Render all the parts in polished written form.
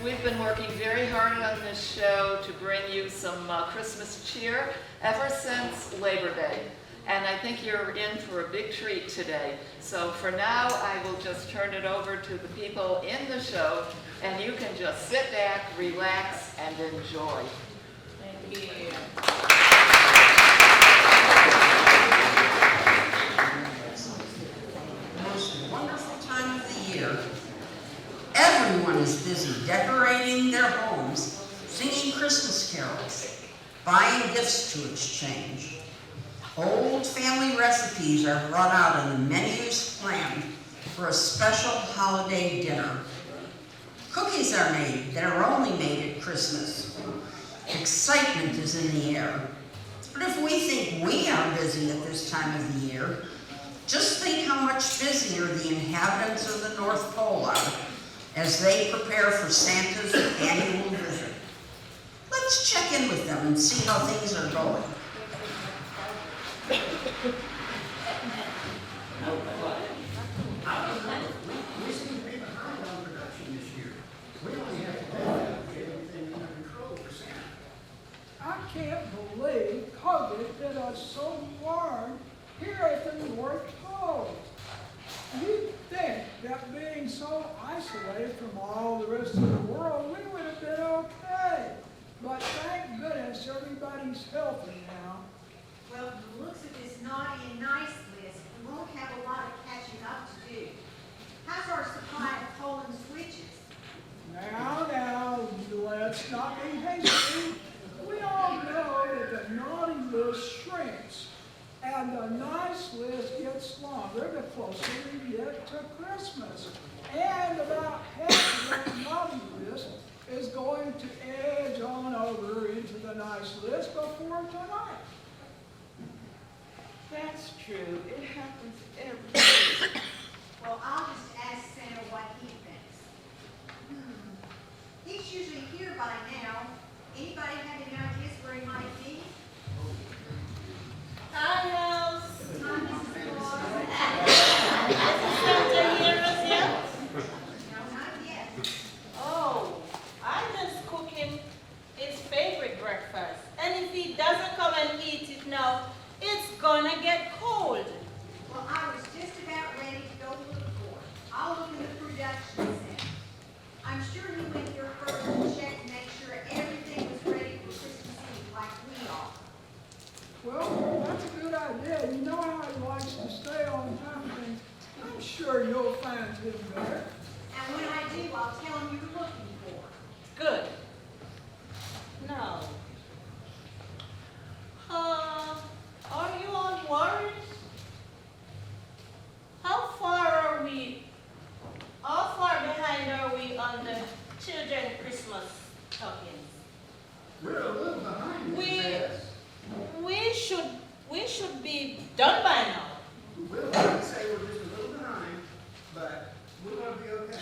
We've been working very hard on this show to bring you some Christmas cheer ever since Labor Day. And I think you're in for a big treat today. So for now, I will just turn it over to the people in the show, and you can just sit back, relax, and enjoy. Thank you. Most wonderful time of the year. Everyone is busy decorating their homes, singing Christmas carols, buying gifts to exchange. Old family recipes are brought out and the menus planned for a special holiday dinner. Cookies are made that are only made at Christmas. Excitement is in the air. But if we think we are busy at this time of the year, just think how much busier the inhabitants of the North Pole are as they prepare for Santa's annual visit. Let's check in with them and see how things are going. We seem to be behind on production this year. We only have to get everything under control for Santa. I can't believe COVID hit us so hard here at the North Pole. You'd think that being so isolated from all the rest of the world, we would have been okay. But thank goodness everybody's healthy now. Well, from the looks of this naughty and nice list, we won't have a lot of catching up to do. How's our supply of Poland switches? Now, let's not be hasty. We all know that the naughty list shrinks, and the nice list gets longer the closer we get to Christmas. And about half of that naughty list is going to edge on over into the nice list before tonight. That's true. It happens every day. Well, I'll just ask Santa what he thinks. He's usually here by now. Anybody have any ideas where he might be? Hi, Nels. Hi, Mrs. Claus. Is Santa here as yet? No, not yet. Oh, I just cook him his favorite breakfast. And if he doesn't come and eat it now, it's gonna get cold. Well, I was just about ready to go look for it. I'll look in the production center. I'm sure he went there first to check and make sure everything was ready for Christmas Eve like we are. Well, that's a good idea. You know how he likes to stay on top of things. I'm sure you'll find him there. And when I do, I'll tell him you were looking for. Good. Now, are you all worried? How far behind are we on the children Christmas stockings? We're a little behind, Mrs. S. We should be done by now. We'll have to say we're just a little behind, but we're going to be okay.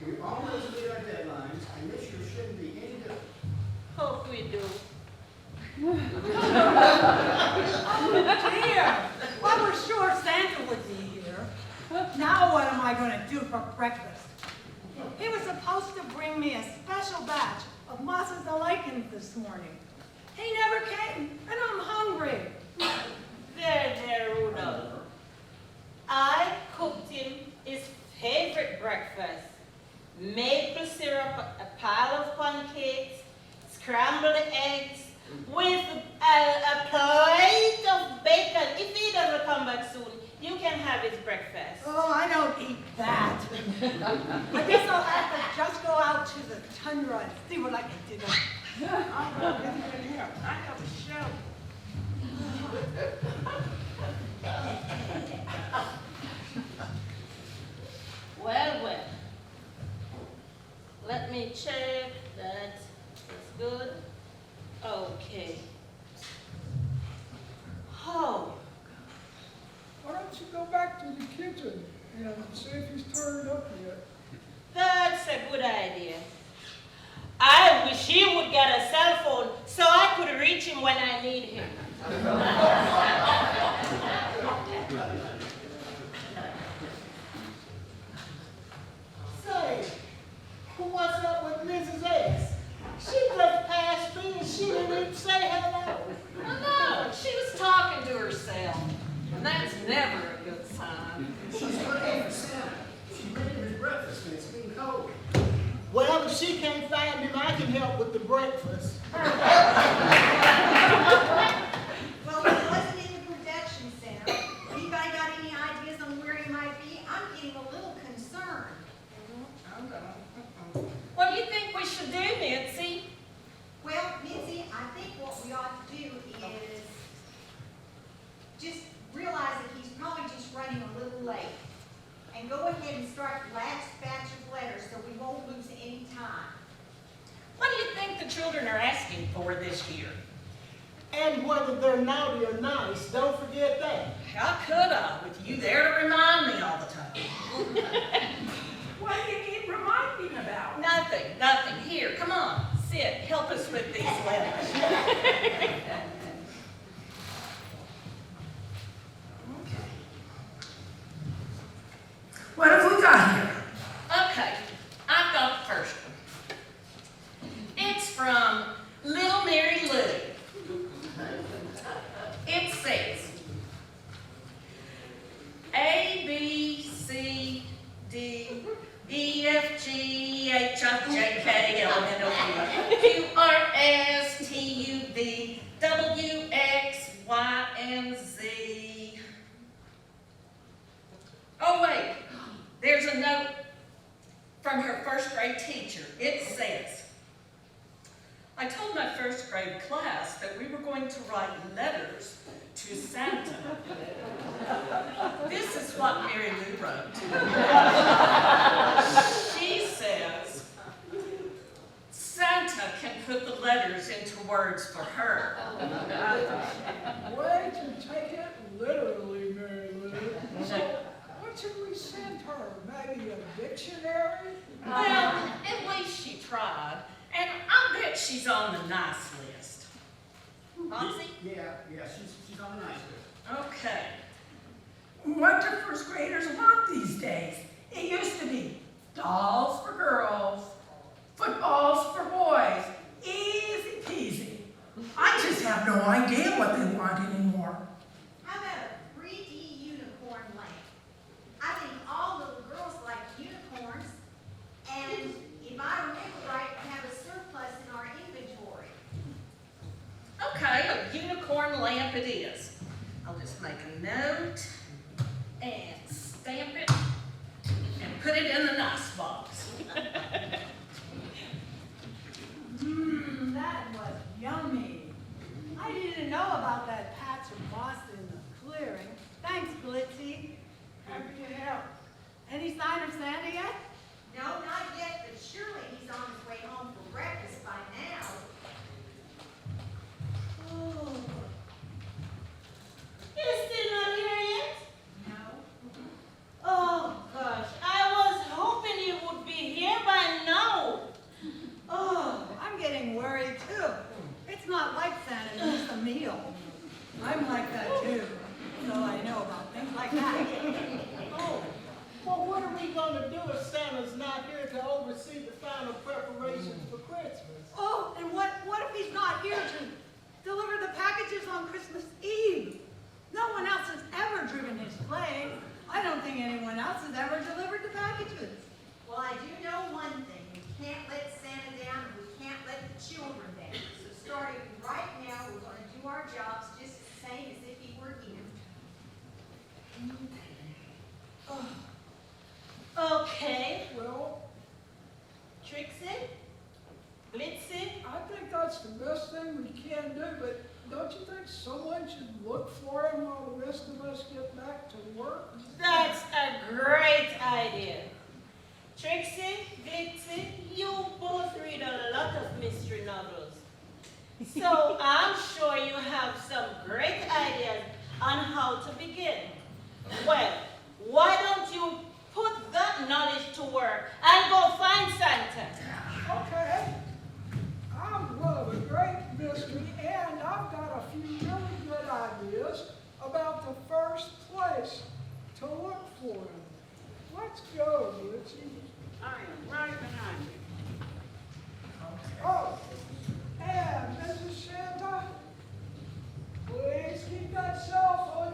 We always meet our deadlines, and this year shouldn't be any different. Hope we do. Dear, well, we're sure Santa would be here. Now what am I going to do for breakfast? He was supposed to bring me a special batch of mozzarella Likens this morning. He never came, and I'm hungry. There, Rudolph. I cooked him his favorite breakfast. Maple syrup, a pile of pancakes, scrambled eggs, with a plate of bacon. If he doesn't come back soon, you can have his breakfast. Oh, I don't eat that. I guess I'll have to just go out to the tundra and see what I can do. I'm going to get in here. I have a show. Well. Let me check that it's good. Okay. Oh, Why don't you go back to the kitchen and see if he's turned up yet? that's a good idea. I wish he would get a cell phone so I could reach him when I need him. Say, what's up with Mrs. I can help with the breakfast. Well, he wasn't in the production center. Anybody got any ideas on where he might be? I'm getting a little concerned. What do you think we should do, Mitzi? Well, Mitzi, I think what we ought to do is just realize that he's probably just running a little late. And go ahead and start the last batch of letters so we won't lose any time. What do you think the children are asking for this year? And whether they're naughty or nice, don't forget that. How could I, with you there to remind me all the time? What do you need reminding about? Nothing. Here, come on, sit, help us with these letters. What have we got here? Okay, I've got the first one. It's from Little Mary Lou. It says, A, B, C, D, E, F, G, H, I, J, K, L, M, N, O, P, Q, R, S, T, U, V, W, X, Y, and Z. Oh, wait. There's a note from her first grade teacher. It says, I told my first grade class that we were going to write letters to Santa. This is what Mary Lou wrote. She says, Santa can put the letters into words for her. Way to take it literally, Mary Lou. So, what should we send her? Maybe a dictionary? Well, at least she tried, and I bet she's on the nice list. Foxy? Yeah, she's on the nice list. Okay. What do first graders want these days? It used to be dolls for girls, footballs for boys, easy peasy. I just have no idea what they want anymore. How about a 3D unicorn lamp? I think all little girls like unicorns, and if I remember right, we have a surplus in our inventory. Okay, a unicorn lamp it is. I'll just make a note and stamp it and put it in the nice box. That was yummy. I didn't know about that patch of moss in the clearing. Thanks, Glitzy. Happy to help. Any sign of Santa yet? No, not yet, but surely he's on his way home for breakfast by now. Oh. You're still not here yet? No? Oh, gosh. I was hoping you would be here by now. Oh, I'm getting worried too. It's not like Santa, it's a meal. I'm like that too, so I know about things like that. Oh, well, what are we gonna do if Santa's not here to oversee the final preparations for Christmas? Oh, and what if he's not here to deliver the packages on Christmas Eve? No one else has ever driven his sleigh. I don't think anyone else has ever delivered the packages. Well, I do know one thing. We can't let Santa down, and we can't let the children down. So starting right now, we're going to do our jobs just the same as if he were here. Okay. Well, Trixie? Blitzy? I think that's the best thing we can do, but don't you think someone should look for him while the rest of us get back to work? That's a great idea. Trixie, Glitzy, you both read a lot of mystery novels. So I'm sure you have some great ideas on how to begin. Well, why don't you put that knowledge to work and go find Santa? Okay. I'm one of a great mystery, and I've got a few really good ideas about the first place to look for him. Let's go, Richie. I am right behind you. Oh, and Mrs. Santa, please keep that cell phone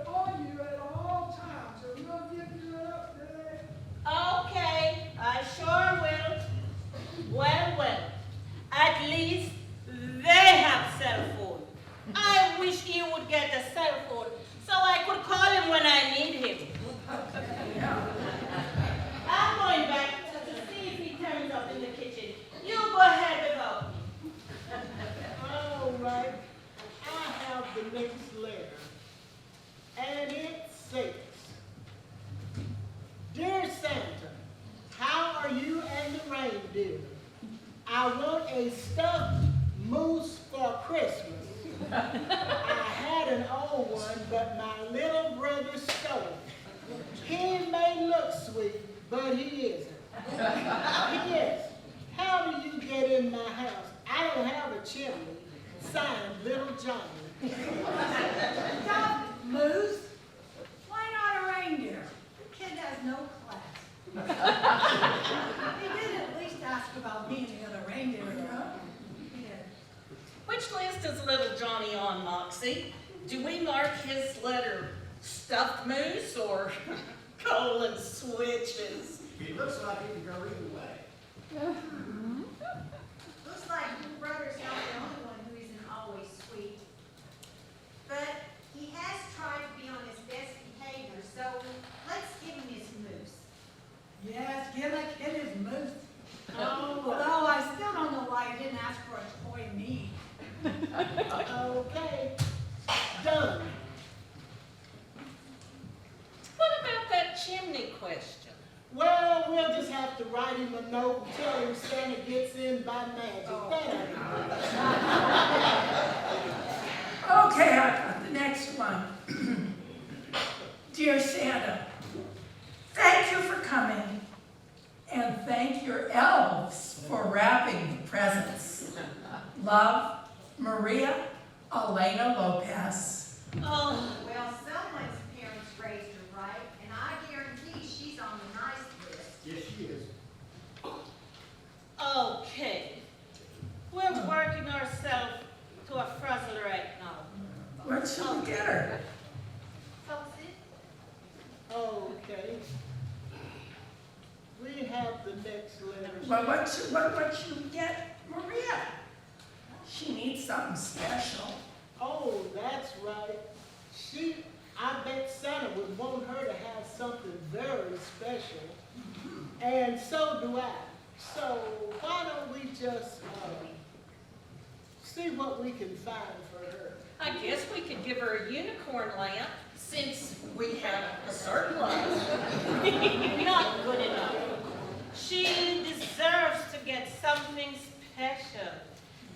on you at all times, or we'll give you an update. Okay, I sure will. Well, reindeer. I want a stuffed moose for Christmas. I had an old one, but my little brother stole it. He may look sweet, but he isn't. Yes. How do you get in my house? I don't have a chimney. Signed, Little Johnny. Stuffed moose? Why not a reindeer? The kid has no class. He did at least ask about me and the other reindeer, though. He did. Which list is little Johnny on, Moxie? Do we mark his letter stuffed moose or colon switches? It looks like it can go either way. Looks like your brother's not the only one who isn't always sweet. But he has tried to be on his best behavior, so let's give him his moose. Yes, give a kid his moose. Although I still don't know why he didn't ask for a toy me. Okay. Done. What about that chimney question? Well, we'll just have to write him a note and tell him Santa gets in by magic. Okay, I've got the next one. Dear Santa, thank you for coming, and thank your elves for wrapping the presents. Love, Maria Elena Lopez. Oh, Well, someone's parents raised her right, and I guarantee she's on the nice list. Yes, she is. okay. We're working ourselves to a frazzle right now. What should we get her? Foxy? Okay. We have the next letter. Well, what should we get Maria? She needs something special. Oh, that's right. I bet Santa would want her to have something very special. And so do I. So why don't we just see what we can find for her? I guess we could give her a unicorn lamp since we have a surplus. Not good enough. She deserves to get something special,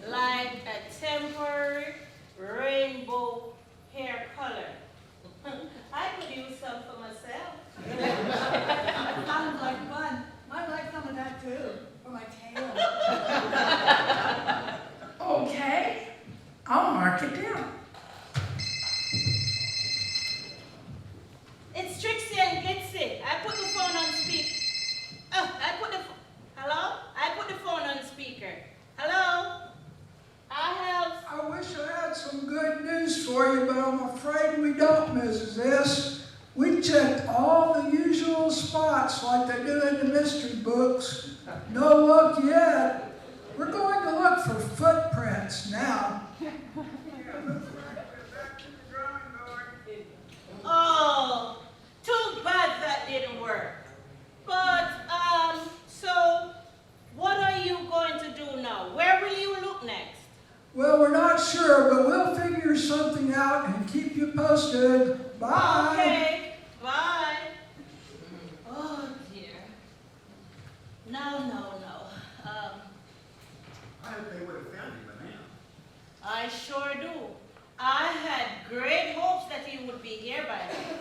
like a temporary rainbow hair color. I could use some for myself. Sounds like fun. I'd like some of that too, for my tail. Okay, I'll mark it down. It's Trixie and Gitsy. I put the phone on speaker. Oh, hello? I put the phone on speaker. Hello? I wish I had some good news for you, but I'm afraid we don't, Mrs. S. We checked all the usual spots like they do in the mystery books. No luck yet. We're going to look for footprints now. Oh, too bad that didn't work. But, so, what are you going to do now? Where will you look next? Well, we're not sure, but we'll figure something out and keep you posted. Bye. Okay, bye. Oh, dear. No. I hope they would have found you by now. I sure do. I had great hopes that he would be here by now.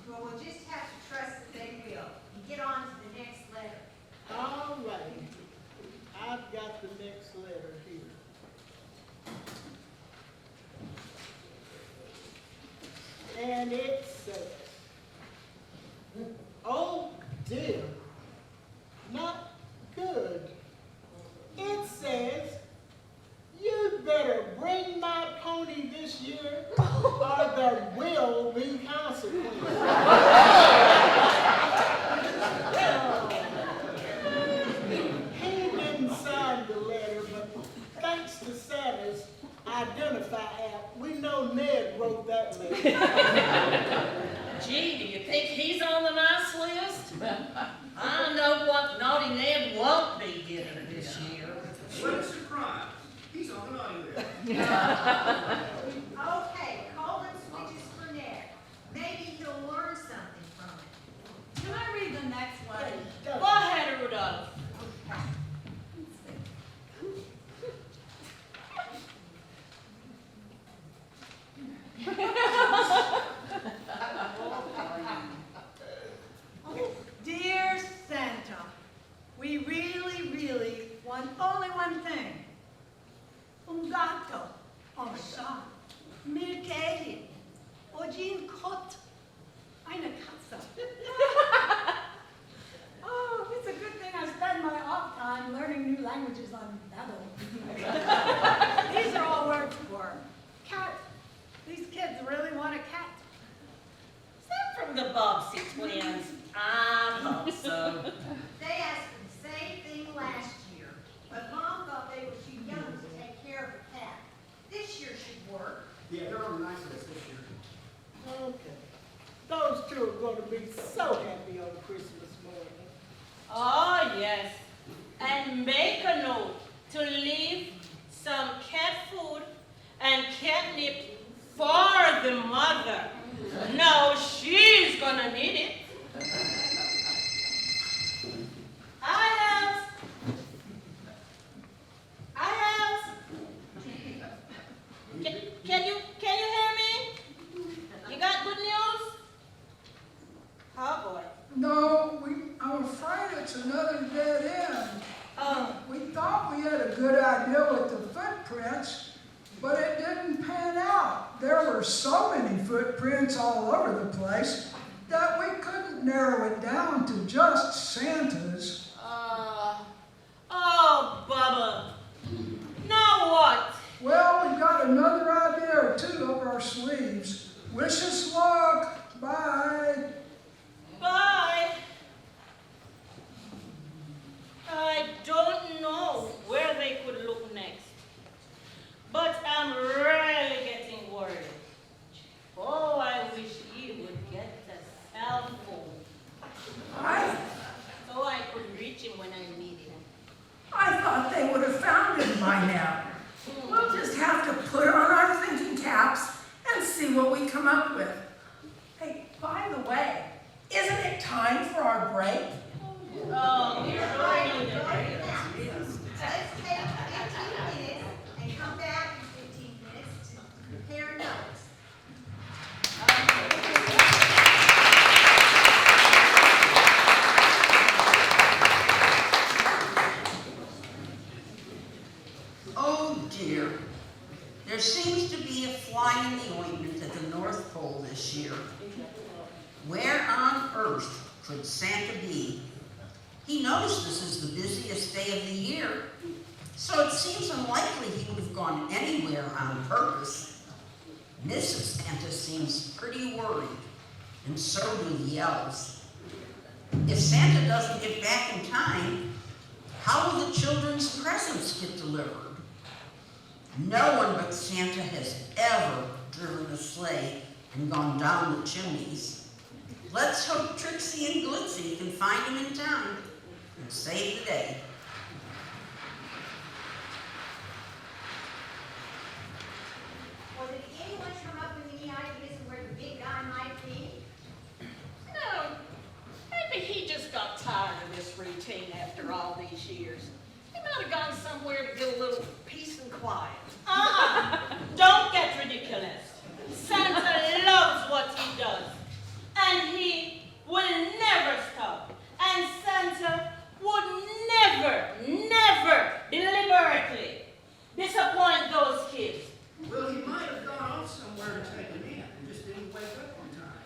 Well, we'll just have to trust that they will. And get on to the next letter. All right. I've got the next letter here. And it says, oh dear, not good. It says, you'd better bring my pony this year or there will be consequences. He didn't sign the letter, but thanks to Santa's Identify app, we know Ned wrote that letter. Gee, do you think he's on the nice list? I know what naughty Ned won't be getting this year. What a surprise. He's on the naughty list. Okay, colon switches for Ned. Maybe he'll learn something from it. Can I read the next one? Go ahead, Rudolph. Okay. gonna need it. I have. Can you hear me? You got good news? Oh boy. No, I'm afraid it's another dead end. Oh. We thought we had a good idea with the footprints, but it didn't pan out. There were so many footprints all over the place that we couldn't narrow it down to just Santa's. Oh, Bubba. Now what? Well, we've got another idea or two up our sleeves. Wish us luck. Bye. Bye. I don't know where they could look next, but I'm really getting worried. Oh, I wish he would get the cell phone so I could reach him when I need him. I thought they would have found him by now. We'll just have to put on our thinking caps and see what we come up with. Hey, by the way, isn't it time for our break? Oh, you're right. Let's take 15 minutes and come back in 15 minutes to compare notes. Oh dear. There seems to be a fly in the ointment at the North Pole this year. Where on earth could Santa be? He knows this is the busiest day of the year, so it seems unlikely he would have gone anywhere on purpose. Mrs. Santa seems pretty worried, and so do the elves. If Santa doesn't get back in time, how will the children's presents get delivered? No one but Santa has ever driven a sleigh and gone down the chimneys. Let's hope Trixie and Glitzy can find him in time and save the day. Well, did anyone come up with any ideas of where the big guy might be? No, maybe he just got tired of this routine after all these years. He might have gone somewhere to get a little peace and quiet. Don't get ridiculous. Santa loves what he does, and he will never stop. And Santa would never deliberately disappoint those kids. Well, he might have gone off somewhere to take a nap and just didn't wake up on time.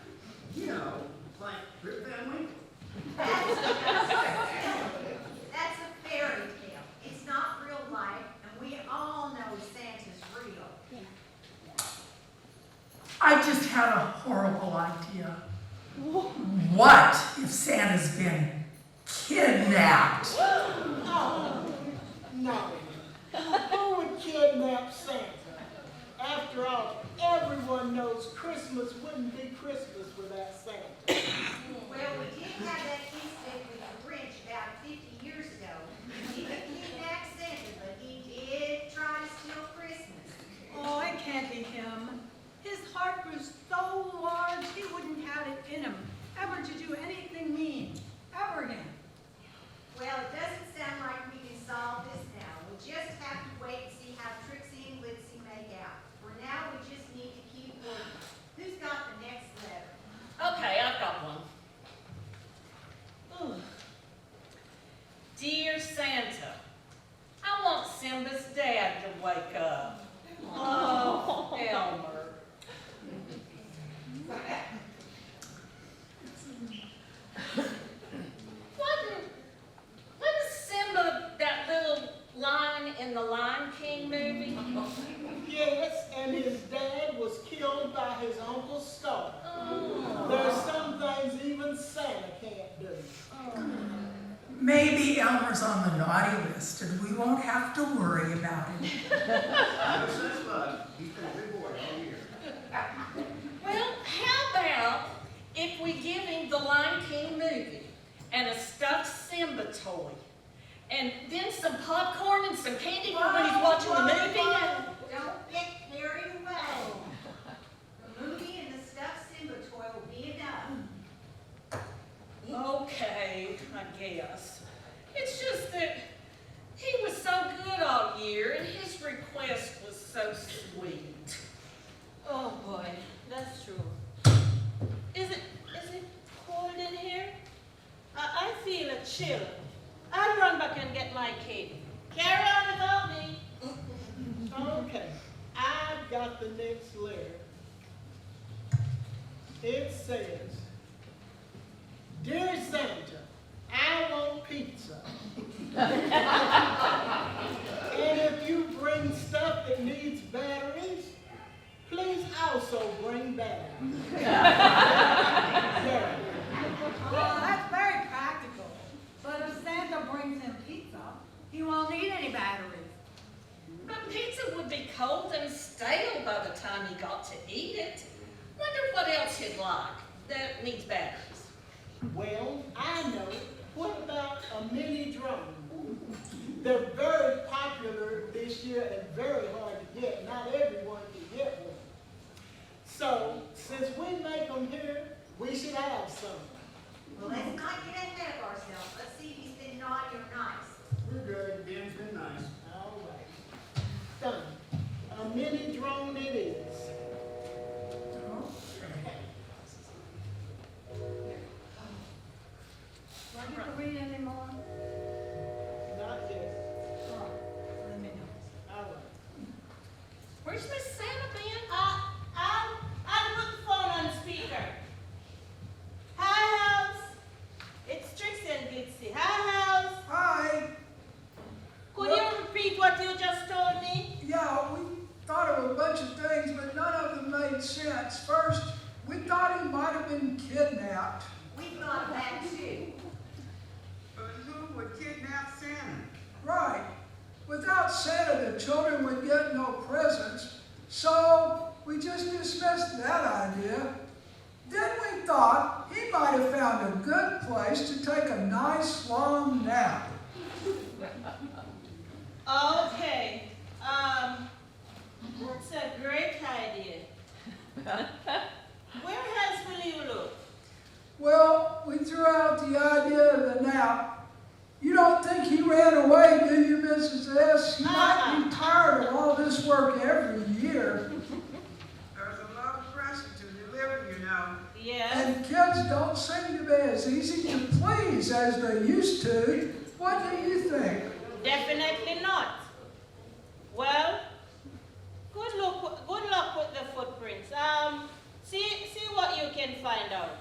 You know, like Rip Van Winkle. That's a fairy tale. It's not real life, and we all know Santa's real. I just had a horrible idea. What if Santa's been kidnapped? Oh, no. Who would kidnap Santa? After all, everyone knows Christmas wouldn't be Christmas without Santa. Well, we did have that incident with the Grinch about 50 years ago. He didn't kidnap Santa, but he did try to steal Christmas. Oh, it can't be him. His heart grew so large he wouldn't have it in him ever to do anything mean, ever again. Well, it doesn't sound like we can solve this now. We'll just have to wait and see how Trixie and Glitzy make out. For now, we just need to keep working. Who's got the next letter? Okay, I've got one. Ooh. Dear Santa, I want Simba's dad to wake up. Oh, Elmer. Wasn't Simba that little lion in the Lion King movie? Yes, and his dad was killed by his Uncle Star. Oh. There's some things even Santa can't do. Maybe Elmer's on the naughty list and we won't have to worry about him. No sense, bud. He's been a good boy all year. Well, how about if we give him the Lion King movie and a stuffed Simba toy, and then some popcorn and some candy for when he's watching the movie? Don't get carried away. The movie and the stuffed Simba toy will be enough. I guess. It's just that he was so good all year and his request was so sweet. Oh boy, that's true. Is it cold in here? I feel a chill. I'll run back and get my cape. Carry on without me. Okay, I've got the next letter. It says, Dear Santa, I want pizza. And if you bring stuff that needs batteries, please also bring batteries. Yeah. Oh, that's very practical. But if Santa brings him pizza, he won't need any batteries. But pizza would be cold and stale by the time he got to eat it. Wonder what else he'd like that needs batteries. Well, I know. What about a mini drone? They're very popular this year and very hard to get. Not everyone can get one. So, since we make them here, we should have some. Well, let's not get ahead of ourselves. Let's see if he's been naughty or nice. We're good, Ben's been nice. All right. Done. A mini drone it is. Want you to read anymore? Not yet. Oh, let me know. All right. Where's Miss Santa been? I'll put the phone on speaker. Hi, House. It's Trixie and Dixie. Hi, House. Hi. Could you repeat what you just told me? Yeah, we thought of a bunch of things, but none of them made sense. First, we thought he might have been kidnapped. We thought that too. But who would kidnap Santa? Right. Without Santa, the children would get no presents, so we just dismissed that idea. Then we thought he might have found a good place to take a nice long nap. Okay. That's a great idea. Where else will you look? Well, we threw out the idea of the nap. You don't think he ran away, do you, Mrs. S? He might be tired of all this work every year. There's a lot of pressure to deliver, you know. Yes. And kids don't seem to be as easy to please as they used to. What do you think? Definitely not. Well, good luck with the footprints. See what you can find out.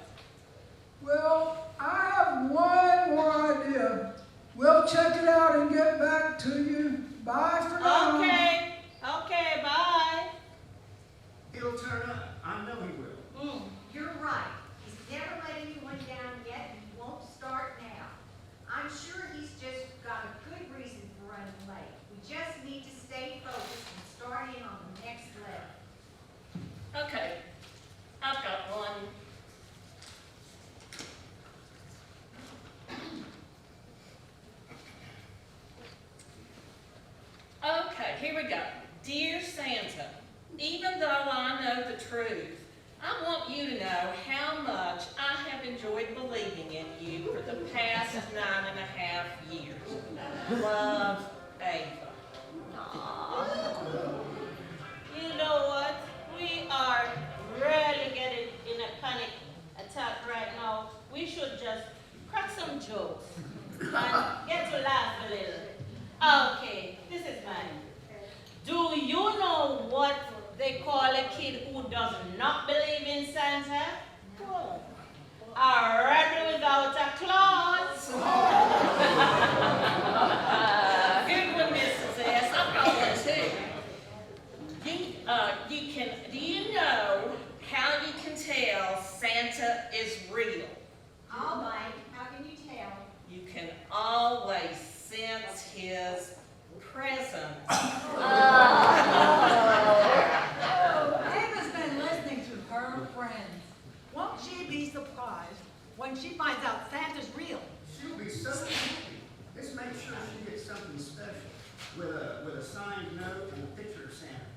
Well, I have one more idea. We'll check it out and get back to you. Bye for now. Okay, bye. He'll turn up. I know he will. You're right. He's never let anyone down yet and he won't start now. I'm sure he's just got a good reason for running late. We just need to stay focused and start in on the next level. Okay, I've got one. Okay, here we go. Dear Santa, even though I know the truth, I want you to know how much I have enjoyed believing in you for the past 9.5 years. Love, Ava. You know what? We are really getting in a panic attack right now. We should just crack some jokes and get to laugh a little. Okay, this is mine. Do you know what they call a kid who does not believe in Santa? What? A rebel without a clause. Good one, Mrs. S. I've got one too. Do you know how you can tell Santa is real? All right, how can you tell? You can always sense his presence. Ava's been listening to her friends. Won't she be surprised when she finds out Santa's real? She'll be so happy. Let's make sure she gets something special with a signed note and a picture of Santa.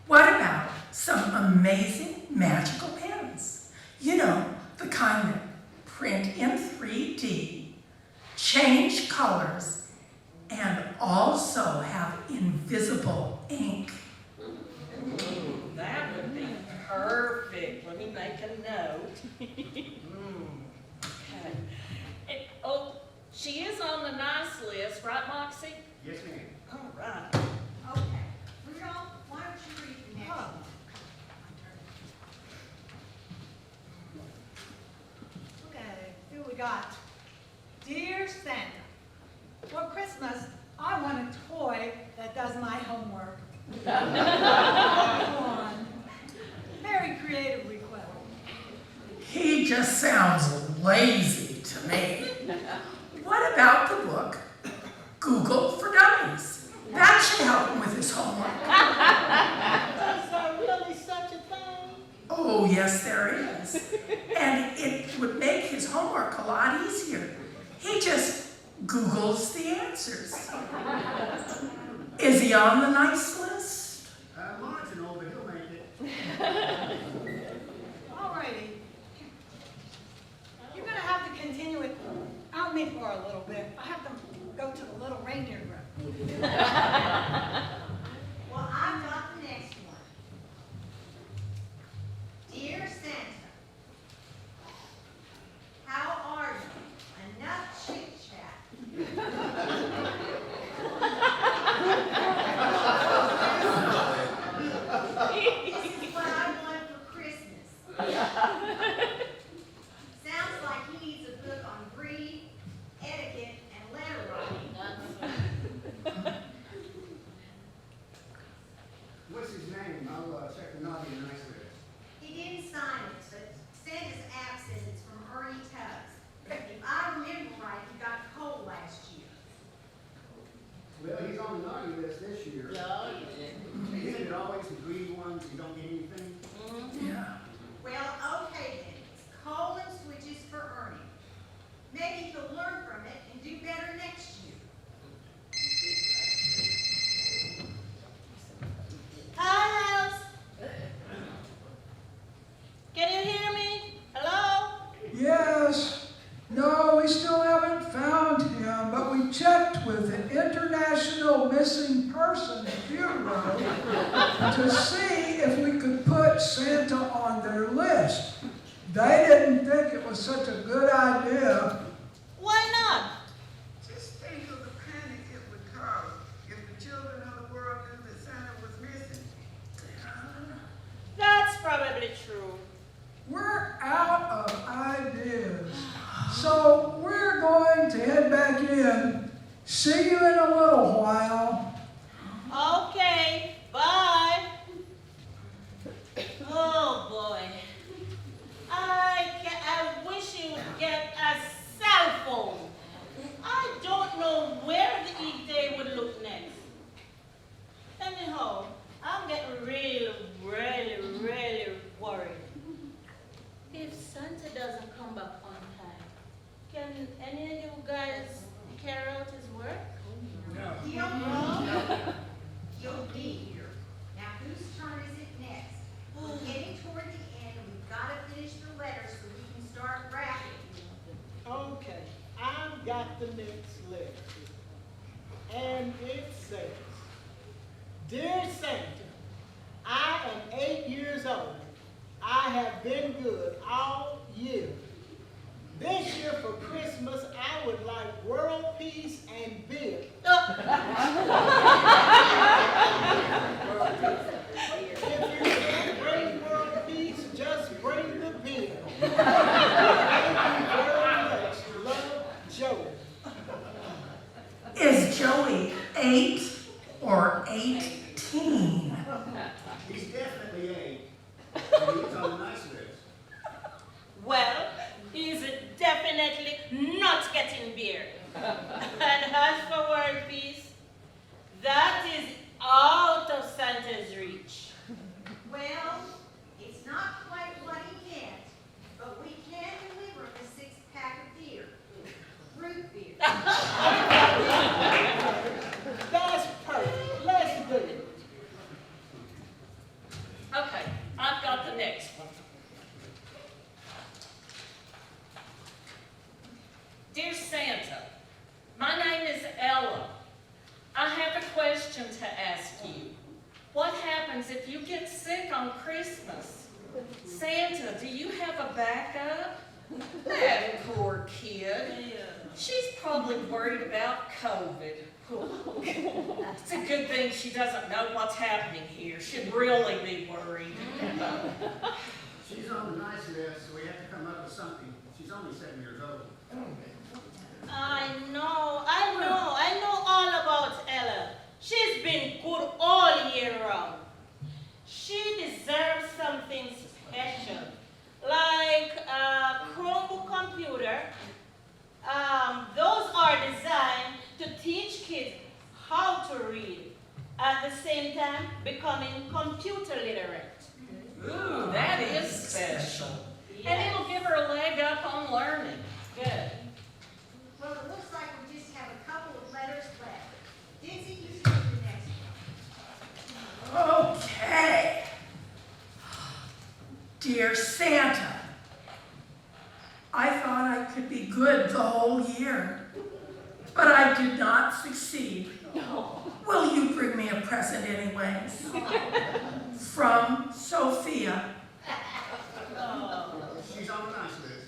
What about some amazing magical pens? You know, the kind that print in 3D change colors, and also have invisible ink. That would be perfect. Let me make a note. Okay. Oh, she is on the nice list, right, Moxie? Yes, ma'am. All right. Okay, Rudolph, why don't you read the next one? Okay, here we got. Dear Santa, for Christmas, I want a toy that does my homework. Come on. Very creative request. He just sounds lazy to me. What about the book Google for Dummies? That should help him with his homework. Is there really such a thing? Oh, yes, there is. And it would make his homework a lot easier. He just Googles the answers. Is he on the nice list? Marginal, but he'll make it. All righty. You're gonna have to continue without me for a little bit. I have to go to the little reindeer room. Well, I've got the next one. Dear Santa, how are you? Enough chit chat. This is what I want for Christmas. Sounds like he needs a book on breeding, etiquette, and letter writing. What's his name? I'll check the naughty and nice list. He didn't sign it, but Santa's app says it's from Ernie Tubbs. If I remember right, he got cold last year. Well, he's on the naughty list this year. Isn't it always the greedy ones who don't get anything? Yeah. Well, okay then, it's colon switches for Ernie. Maybe he'll learn from it and do better next year. Hi, house. Can you hear me? Hello? Yes. No, we still haven't found him, but we checked with the International Missing Persons Bureau to see if we could put Santa on their list. They didn't think it was such a good idea. Why not? Just think of the panic it would cause if the children of the world knew that Santa was missing. That's probably true. We're out of ideas. So we're going to head back in. See you in a little while. Okay, bye. Oh boy. I wish you would get a cell phone. I don't know where the E-Day would look next. Anyhow, I'm getting really worried. If Santa doesn't come back on time, can any of you guys carry out his work? He'll be here. Now, whose turn is it next? We're getting toward the end, and we've got to finish the letter so we can start wrapping. Okay, I've got the next letter. And it says, Dear Santa, I am 8 years old. I have been good all year. This year for Christmas, I would like world peace and beer. If you can't bring world peace, just bring the beer. Thank you very much. Love, Joey. Is Joey 8 or 18? He's definitely 8. And he's on the nice list. Well, he's definitely not getting beer. And as for world peace, that poor kid. She's probably worried about COVID. It's a good thing she doesn't know what's happening here. She'd really be worried. She's on the nice list, so we have to come up with something. She's only 7 years old. I know all about Ella. She's been good all year round. She deserves something special, like a Chromebook computer. Those are designed to teach kids how to read, at the same time becoming computer literate. Ooh, that is special. Yes. And it'll give her a leg up on learning. Good. Well, it looks like we just have a couple of letters left. Dixie, you take the next one. Okay. Dear Santa, I thought I could be good the whole year, but I did not succeed. Will you bring me a present anyways? From Sophia. She's on the nice list.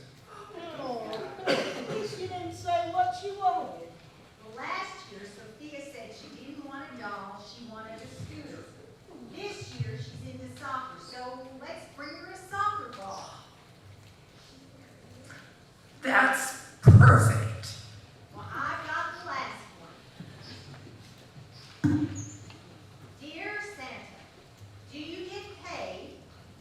Oh, at least you didn't say what she wanted. Well, last year, Sophia said she didn't want a doll, she wanted a scooter. This year, she's into soccer, so let's bring her a soccer ball. That's perfect. Well, I've got the last one. Dear Santa, do you get paid,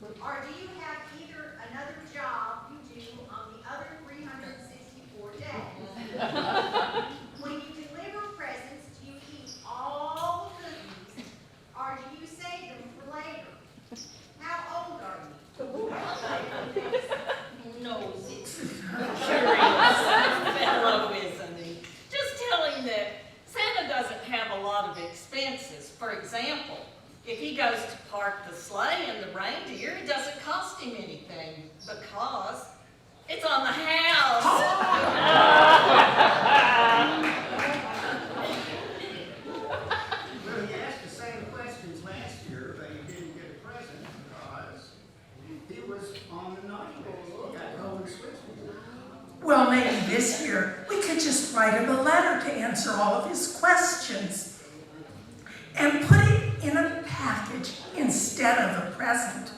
or do you have either another job you do on the other 364 days? When you deliver presents, do you keep all the cookies, or do you save them for later? How old are you? Nosy. Curious fellow, isn't he? Just tell him that Santa doesn't have a lot of expenses. For example, if he goes to park the sleigh and the reindeer, it doesn't cost him anything because it's on the house. Well, he asked the same questions last year, but he didn't get a present because he was on the naughty list. He got cold and switched. Well, maybe this year we could just write him a letter to answer all of his questions and put it in a package instead of a present.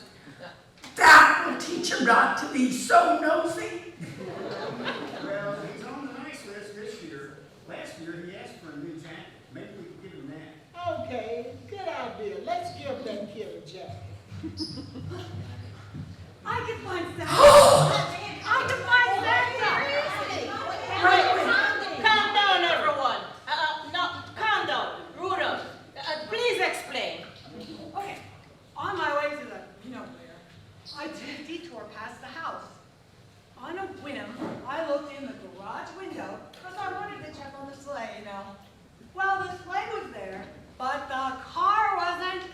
That will teach him not to be so nosy. Well, he's on the nice list this year. Last year, he asked for a new jacket. Maybe we could give him that. Okay, good idea. Let's give that kid a jacket. I can find Santa. I can find Santa. Calm down, everyone. No, calm down. Rudolph, please explain. Okay, on my way to the nowhere, I took a detour past the house. On a whim, I looked in the garage window because I wanted to check on the sleigh, you know. Well, the sleigh was there, but the car wasn't.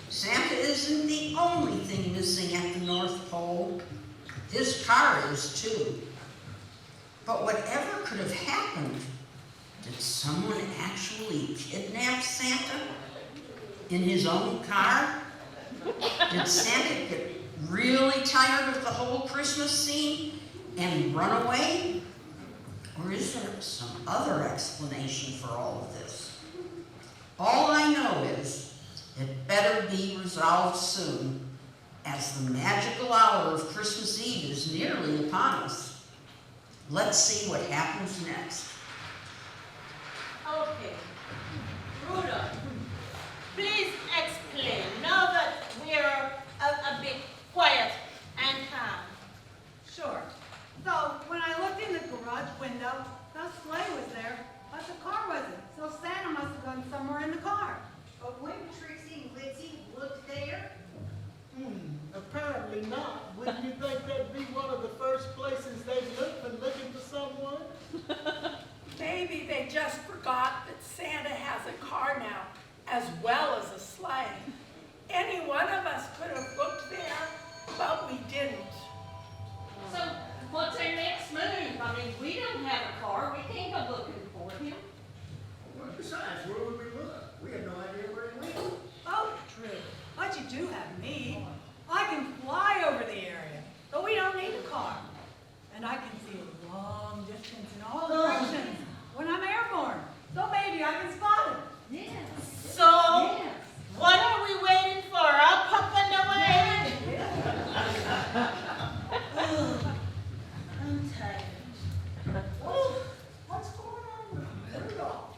Santa isn't the only thing missing at the North Pole. His car is too. But whatever could have happened? Did someone actually kidnap Santa in his own car? Did Santa get really tired of the whole Christmas scene and run away? Or is there some other explanation for all of this? All I know is it better be resolved soon, as the magical hour of Christmas Eve is nearly upon us. Let's see what happens next. Okay. Rudolph, please explain now that we're a bit quiet and calm. Sure. So when I looked in the garage window, the sleigh was there, but the car wasn't. So Santa must have gone somewhere in the car. But wouldn't Trixie and Glitzy look there? Apparently not. Wouldn't you think that'd be one of the first places they'd look when looking for someone? Maybe they just forgot that Santa has a car now, as well as a sleigh. Any one of us could have looked there. But we didn't. So what's our next move? I mean, we don't have a car. We can't go looking for him. Well, besides, where would we look? We have no idea where he went. Oh, true. But you do have me. I can fly over the area, but we don't need a car. And I can see a long distance in all directions when I'm airborne. So maybe I can spot him. Yes. So, what are we waiting for? I'll pop underway. I'm tired. What's going on with Rudolph?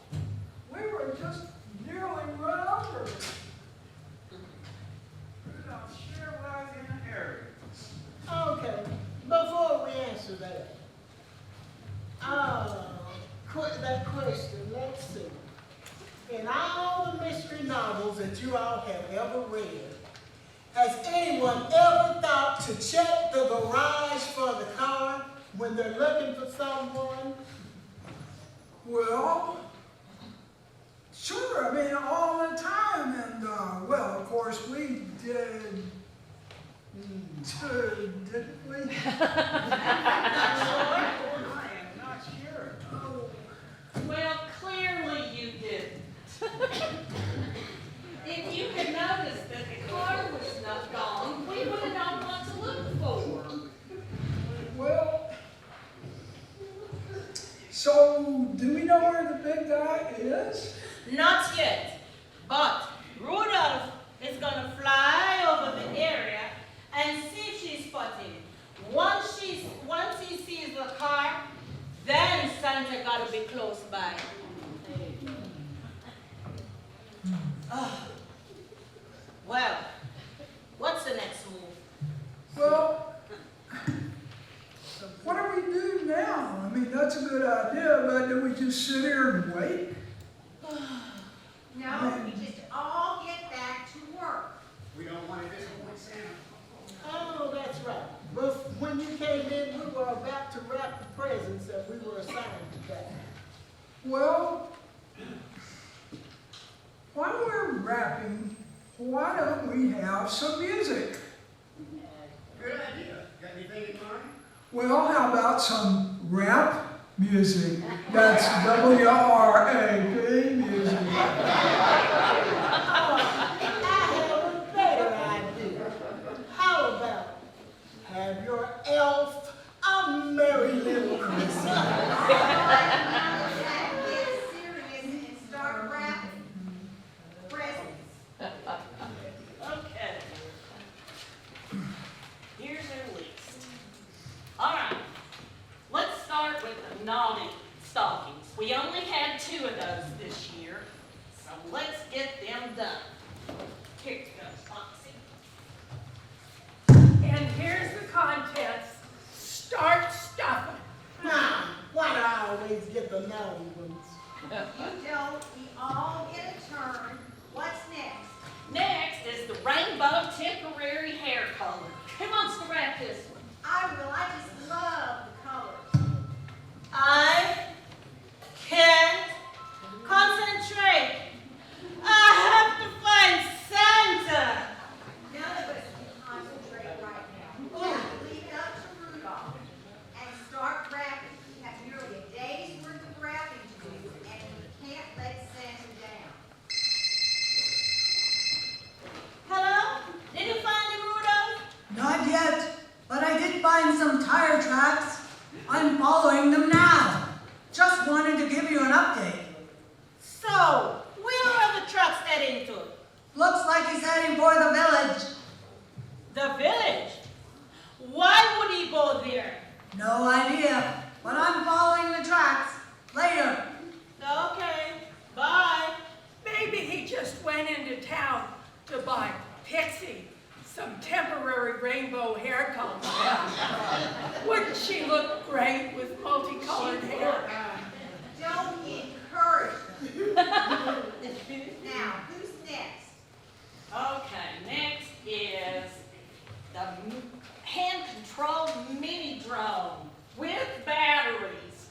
We were just nearly run over. Rudolph sure was in a hurry. Okay, before we answer that, that question, let's see. In all the mystery novels that you all have ever read, has anyone ever thought to check the garage for the car when they're looking for someone? Well, sure, I mean, all the time, and, well, of course, we did, too, didn't we? I am not sure. Oh, Well, clearly you didn't. If you had noticed that the car was not gone, we would have known what to look for. well, so, do we know where the big guy is? Not yet, but Rudolph is gonna fly over the area and see if she spots him. Once he sees the car, then Santa gotta be close by. Well, what's the next move? Well, what do we do now? I mean, that's a good idea, but do we just sit here and wait? No, we just all get back to work. We don't want to disappoint Santa. Oh, that's right. But when you came in, we were about to wrap the presents that we were assigned to that. Well, while we're wrapping, why don't we have some music? Good idea. Got anything in mind? Well, how about some rap music? That's W-R-A-P music. I have a better idea. How about have your elf a merry little Christmas? Now get serious and start wrapping presents. Okay. Here's our list. All right. Let's start with the naughty stockings. We only had 2 of those this year, so let's get them done. Here goes, Foxy. And here's the contents. Start stuffing. Now, why do I always get the naughty ones? You don't, we all get a turn. What's next? Next is the rainbow temporary hair color. Who wants to wrap this one? I will, I just love the colors. I can't concentrate. I have to find Santa. None of us can concentrate right now. Now, leave it up to Rudolph and start wrapping. We have nearly a day's worth of wrapping to do, and we can't let Santa down. Hello? Did you find him, Rudolph? Not yet, but I did find some tire tracks. I'm following them now. Just wanted to give you an update. So, where are the trucks heading to? Looks like he's heading for the village. The village? Why would he go there? No idea, but I'm following the tracks. Later. Okay, bye. Maybe he just went into town to buy Pixie some temporary rainbow hair color. Wouldn't she look great with multicolored hair? Don't encourage them. Now, who's next? Okay, next is the hand-controlled mini drone with batteries.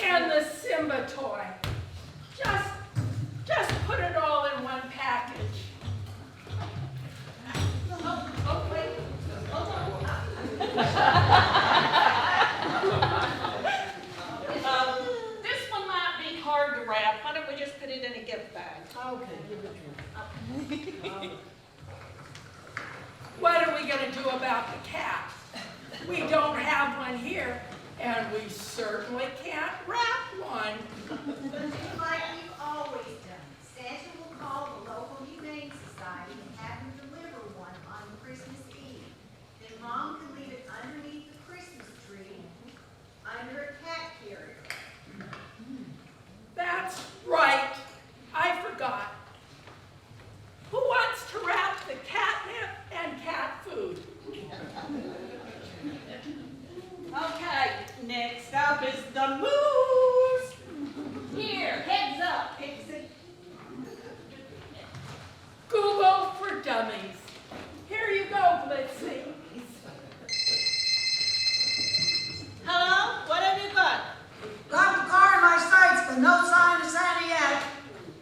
And the Simba toy. Just put it all in one package. we gonna do about the cat? We don't have one here, and we certainly can't wrap one. But do like you've always done. Santa will call the local humane society and have them deliver one on Christmas Eve. Then Mom can leave it underneath the Christmas tree, under a cat carrier. That's right. I forgot. Who wants to wrap the catnip and cat food? Okay, next up is the moose. Here, heads up, Pixie. Google for Dummies. Here you go, Blitzy. Hello, what have you got? Got the car in my sights, but no sign of Santa yet.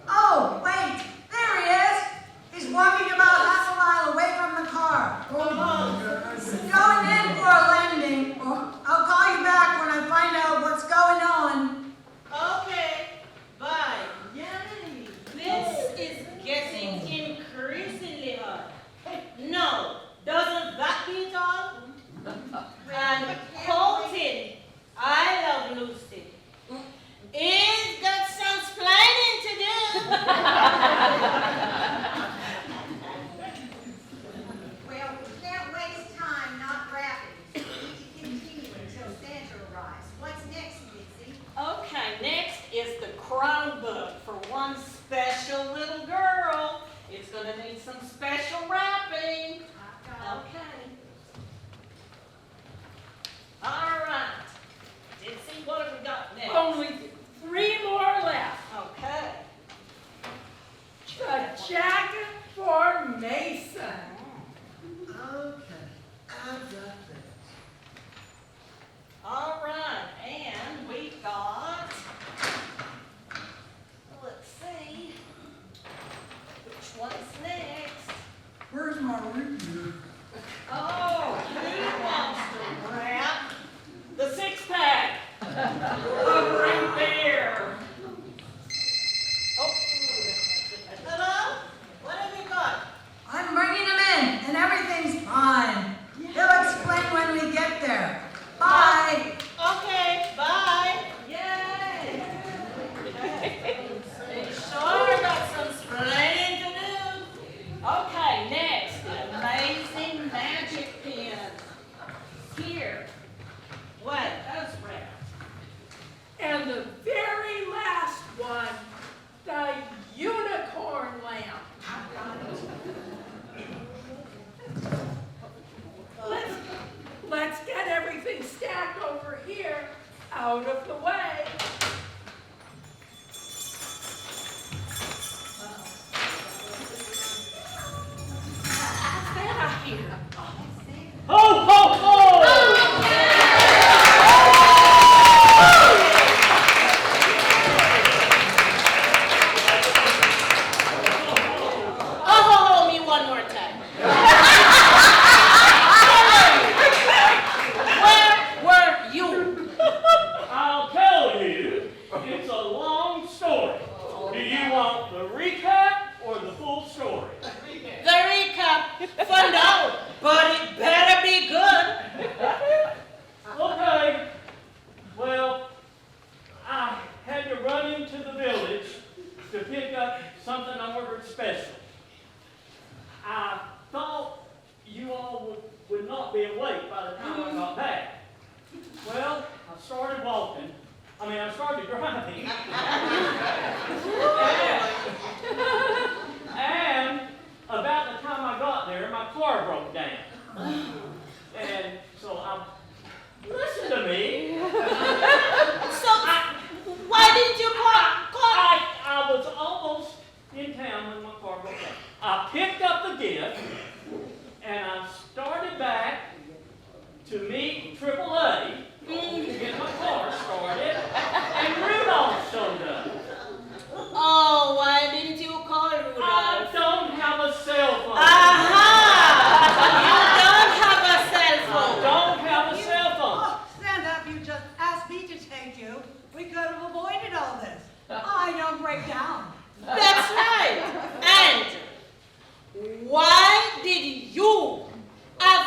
Oh, wait, there he is. He's walking about half a mile away from the car. Going in for a landing. I'll call you back when I find out what's going on. Okay, bye. Yay, this is getting increasingly hard. No, doesn't that beat all? And Colton, I love Lucy. He's got some splaining to do. Well, we can't waste time not wrapping, so we need to continue until Santa arrives. What's next, Mitzi? Okay, next is the crown book for one special little girl. It's gonna need some special wrapping. Okay. All right. Ditsy, what have we got next? Only 3 more left. Okay. The jacket for Mason. Okay, I've got that. All right, and we got, let's see, which one's next? Where's my root beer? Oh, he wants to wrap the 6-pack of root beer. Oh, hello? What have you got? I'm bringing him in, and everything's fine. He'll explain when we get there. Bye. Okay, bye. Yay. They sure got some spraying to do. Okay, next, the amazing magic pens. Here. What? Those wrapped. And the very last one, the unicorn lamp. Let's get everything stacked over here, out of the way. Santa here. Ho, ho, ho! Oh, me one more time. Where were you? I'll tell you, it's a long story. Do you want the recap or the full story? The recap for now, but it better be good. Okay. Well, I had to run into the village to pick up something I ordered special. I thought you all would not be awake by the time I got back. Well, I started walking. I started driving. And about the time I got there, my car broke down. And so listen to me. So, why didn't you call? I was almost in town when my car broke down. I picked up the gift and I started back to meet AAA to get my car started, and Rudolph showed up. Oh, why didn't you call Rudolph? I don't have a cell phone. Aha! You don't have a cell I phone. don't have a cell phone. Oh, Santa, if you just asked me to take you, we could have avoided all this. I don't break down. That's right. And why did you have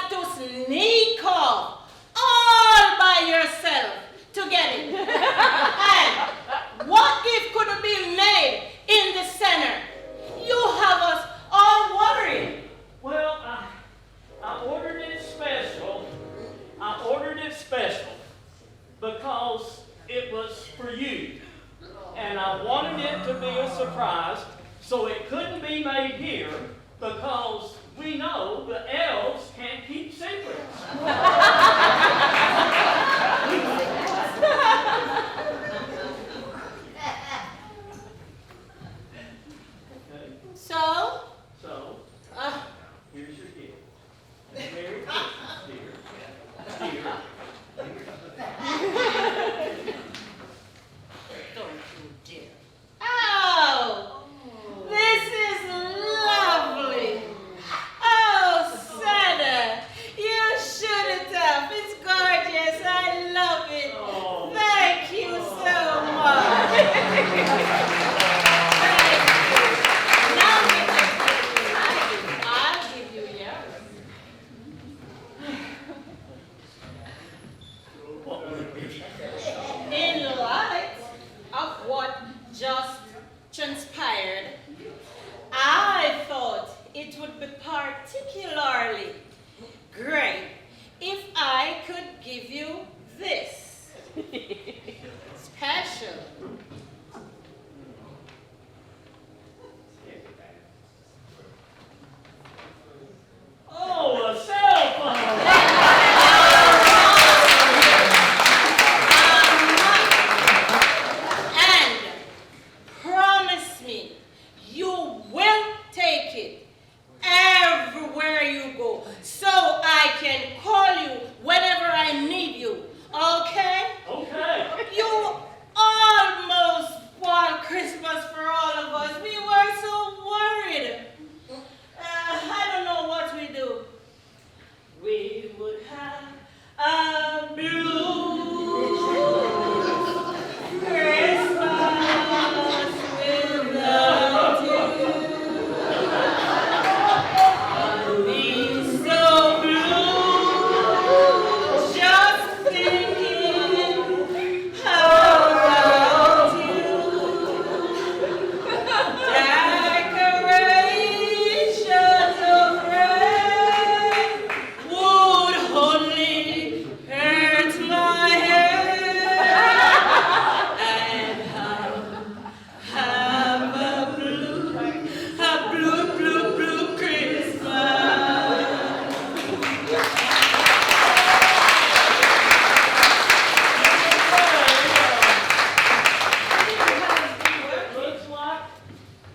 because we know the elves can't keep secrets. Okay, So, so uh, here's your gift. Merry Christmas, dear. Dear. don't you dare. Oh, this is lovely. Oh, Santa, you should have. It's gorgeous. I love it. Oh. Thank you so much. Now I'll give you yours. In light of what just transpired, I thought it would be particularly great if I could give you this. Special. Oh, a cell phone! And promise me you will take it everywhere you go so I can call you whenever I need you. Okay? Okay. You almost spoiled Christmas for all of us. We were so worried. I don't know what we do. We would have a blue Christmas without you. I'd be so blue just thinking about you. Decorations of red would only hurt my head. And have a blue Christmas.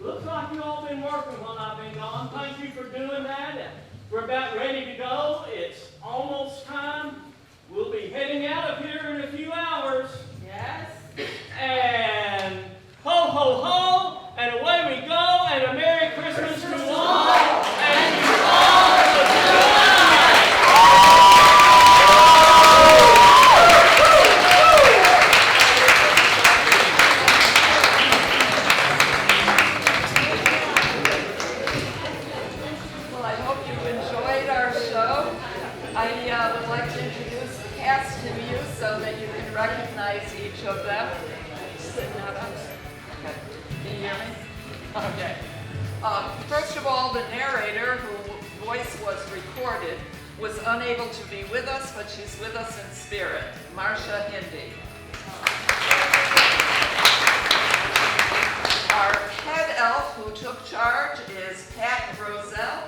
Looks like you all been working while I've been gone. Thank you for doing that. And we're about ready to go. It's almost time. We'll be heading out of here in a few hours. Yes. And ho, ho, ho, and away we go, and a Merry Christmas to all, and to all a good night. Well, I hope you enjoyed our show. I would like to introduce the cast to you so that you can recognize each of them. Sitting out on. Okay. Can you hear me? Okay. First of all, the narrator, whose voice was recorded, was unable to be with us, but she's with us in spirit, Marcia Hindi. Our head elf who took charge is Pat Roselle.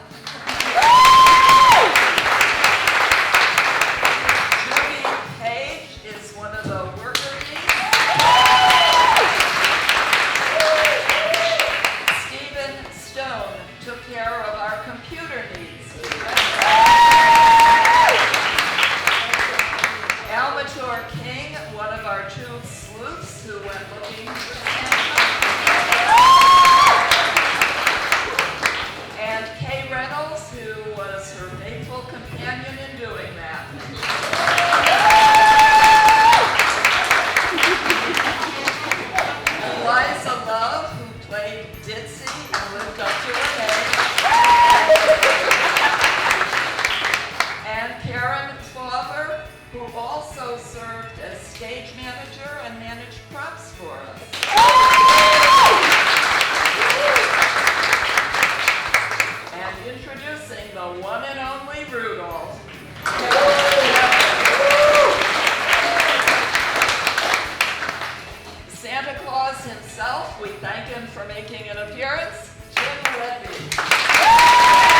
Judy Page is one of the worker bees. Stephen Stone took care of our computer needs. Almator King, one of our two sleuths who went looking for Santa. And Kay Reynolds, who was her faithful companion in doing that. Eliza Love, who played Ditzy and lived up to her name. And Karen Fauver, who also served as stage manager and managed props for us. And introducing the one and only Rudolph. Santa Claus himself, we thank him for making an appearance, Jim Ledby.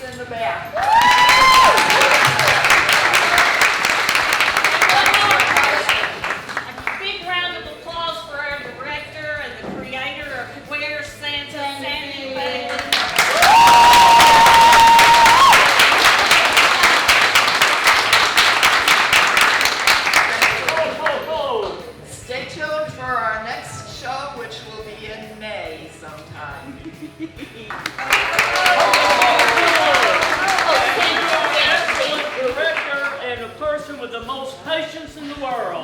in the back. A big round of applause for our director and the creator of Where's Santa, Sandy Baker. Stay tuned for our next show, which will be in May sometime. Excellent director and a person with the most patience in the world.